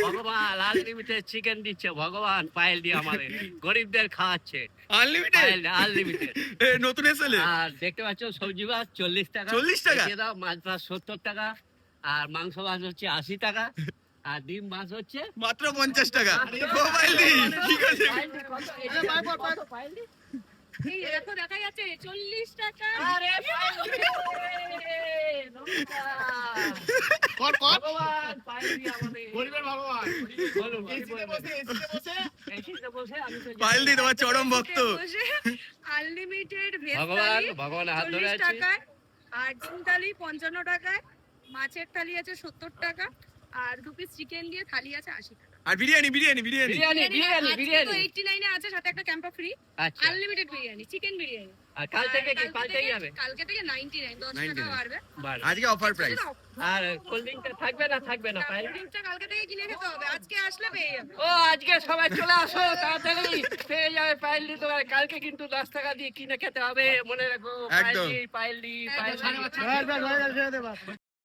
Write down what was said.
ভগবান unlimited chicken দিচ্ছে, ভগবান পায়েল দিয়ে আমাদের গরিবদের খাওয়াচ্ছে আনলিমিটেড। নতুন এসেলে আর দেখতে পাচ্ছ সবজি ভাত 40 টাকা, 40 টাকা? দিয়ে দাও। মাছ ভাত 70 টাকা, আর মাংস ভাত হচ্ছে 80 টাকা, আর ডিম মাছ হচ্ছে মাত্র 50 টাকা। মোবাইল দি কি করছে? এই দেখো দেখা যাচ্ছে 40 টাকা। আরে ভগবান পায়েল দিয়ে আমাদের গরিবের ভগবান। বলুন, এসিতে বসে এসিতে বসে আমি তো পায়েল দি তোমার চরম ভক্ত। আনলিমিটেড ভেজ ভগবান থালি ভগবান হাত ধরে 40 আছি। টাকায়, আর ডিম থালি 55 টাকায়, মাছের থালি আছে 70 টাকা, আর 2 পিস চিকেন দিয়ে থালি আছে 80 টাকা। আর বিরিয়ানি বিরিয়ানি বিরিয়ানি বিরিয়ানি বিরিয়ানি আজকে তো বিরিয়ানি 89 এ আছে, সাথে একটা ক্যাম্পা ফ্রি। আচ্ছা, আনলিমিটেড বিরিয়ানি, চিকেন বিরিয়ানি। আর কাল থেকে কি আর পাল্টেই যাবে? কালকে থেকে 99, 10 টাকা 99 বাড়বে। বাড়বে। আজকে অফার প্রাইস। আর কোল্ড ড্রিঙ্কটা থাকবে না থাকবে না পায়েল? ড্রিঙ্কটা কালকে থেকে কিনে খেতে হবে, আজকে আসলে পেয়ে যাবে। ও আজকে সবাই চলে আসো তাড়াতাড়ি, পেয়ে যাবে পায়েল দি তোমার। কালকে কিন্তু 10 টাকা দিয়ে কিনে খেতে হবে, মনে রাখো। একদম। পায়েল দি পায়েল দি পায়েল দি।